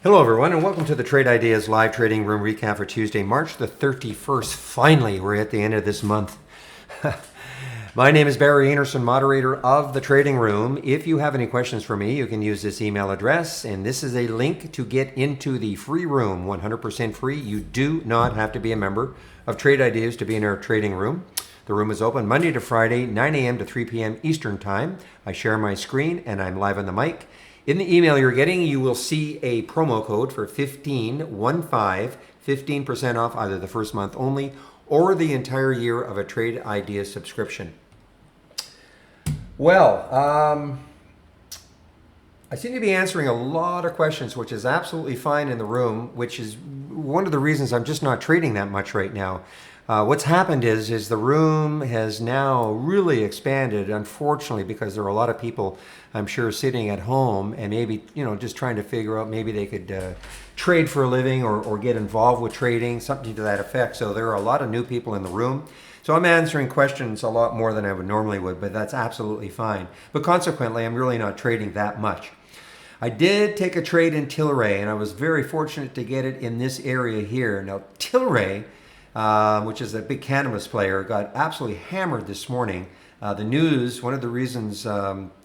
Hello, everyone, and welcome to the Trade Ideas Live Trading Room recap for Tuesday, March the 31st. Finally, we're at the end of this month. My name is Barry Anderson, moderator of the Trading Room. If you have any questions for me, you can use this email address, and this is a link to get into the free room, 100% free. You do not have to be a member of Trade Ideas to be in our trading room. The room is open Monday to Friday, 9 a.m. to 3 p.m. Eastern Time. I share my screen, and I'm live on the mic. In the email you're getting, you will see a promo code for 15% off either the first month only or the entire year of a Trade Ideas subscription. Well, I seem to be answering a lot of questions, which is absolutely fine in the room, which is one of the reasons I'm just not trading that much right now. What's happened is the room has now really expanded, unfortunately, because there are a lot of people, I'm sure, sitting at home and maybe, just trying to figure out maybe they could trade for a living or get involved with trading, something to that effect. So there are a lot of new people in the room. So I'm answering questions a lot more than I would normally would, but that's absolutely fine. But consequently, I'm really not trading that much. I did take a trade in Tilray, and I was very fortunate to get it in this area here. Now, Tilray, which is a big cannabis player, got absolutely hammered this morning. The news, one of the reasons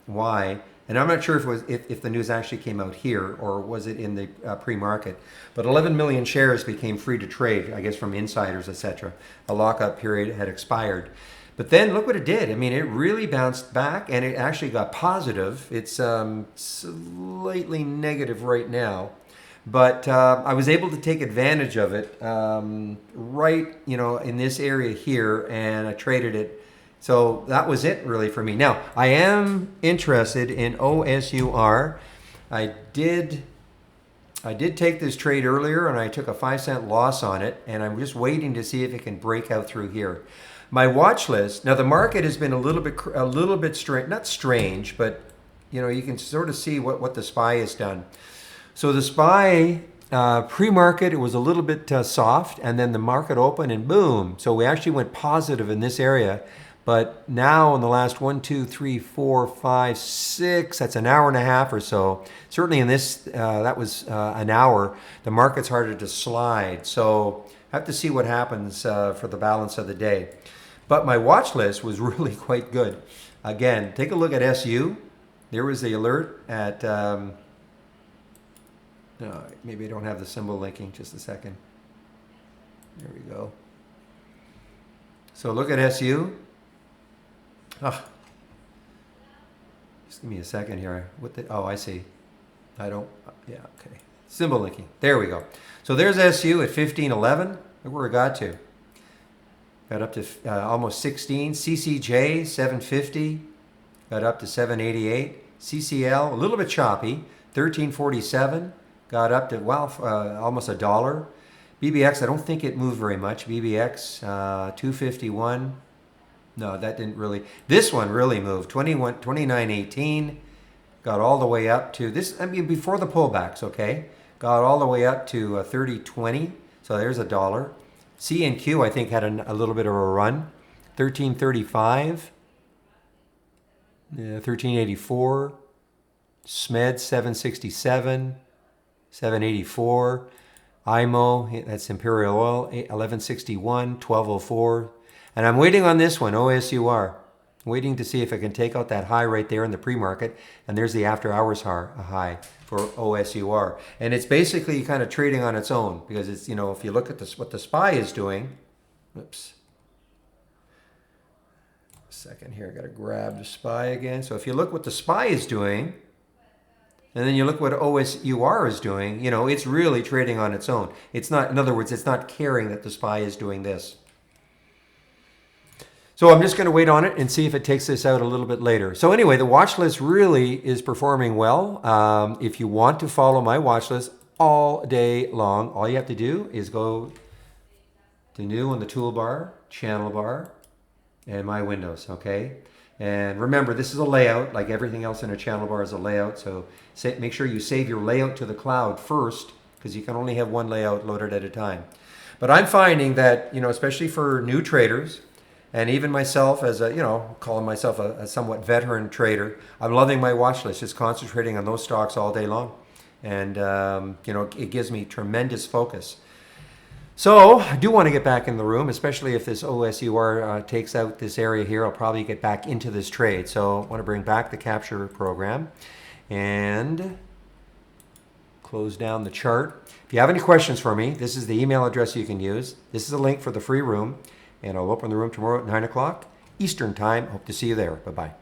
why, and I'm not sure if the news actually came out here or was it in the pre-market, but 11 million shares became free to trade, I guess from insiders, etc. A lockup period had expired. But then look what it did. I mean, it really bounced back and it actually got positive. It's slightly negative right now. But I was able to take advantage of it right, in this area here, and I traded it. So that was it really for me. Now, I am interested in OSUR. I did take this trade earlier, and I took a 5-cent loss on it, and I'm just waiting to see if it can break out through here. My watch list. Now, the market has been a little bit strange, not strange, but you can sort of see what the SPY has done. So the SPY pre-market, it was a little bit soft, and then the market opened and boom. So we actually went positive in this area. But now in the last 1, 2, 3, 4, 5, 6, that's an hour and a half or so. Certainly in this, that was an hour, the market's harder to slide. So I have to see what happens for the balance of the day. But my watch list was really quite good. Again, take a look at SU. There was the alert at... maybe I don't have the symbol linking, just a second. There we go. So look at SU. Just give me a second here. I see. Yeah, okay. Symbol linking. There we go. So there's SU at 15.11. Look where it got to. Got up to almost 16. CCJ, 750. Got up to 788. CCL, a little bit choppy. 1347. Got up to, almost $1. BBX, I don't think it moved very much. BBX, 251. No, that didn't really. This one really moved. 29.18. Got all the way up to this. I mean, before the pullbacks, okay? Got all the way up to 30.20. So there's $1. C&Q, I think, had a little bit of a run. 13.35. 13.84. SMED, 767. 784. IMO, that's Imperial Oil, 1161, 1204. And I'm waiting on this one, OSUR. Waiting to see if I can take out that high right there in the pre-market. And there's the after hours high for OSUR. And it's basically kind of trading on its own because it's, if you look at what the SPY is doing, oops. A second here, I got to grab the SPY again. So if you look what the SPY is doing, and then you look what OSUR is doing, it's really trading on its own. It's not, in other words, it's not caring that the SPY is doing this. So I'm just going to wait on it and see if it takes this out a little bit later. So anyway, the watch list really is performing well. If you want to follow my watch list all day long, all you have to do is go to new on the toolbar, channel bar, and my windows, okay? And remember, this is a layout, like everything else in a channel bar is a layout. So make sure you save your layout to the cloud first, because you can only have one layout loaded at a time. But I'm finding that, especially for new traders, and even myself as calling myself a somewhat veteran trader, I'm loving my watch list, just concentrating on those stocks all day long. and it gives me tremendous focus. So I do want to get back in the room, especially if this OSUR takes out this area here. I'll probably get back into this trade. So I want to bring back the capture program and close down the chart. If you have any questions for me, this is the email address you can use. This is a link for the free room, and I'll open the room tomorrow at 9 o'clock Eastern Time. Hope to see you there. Bye-bye.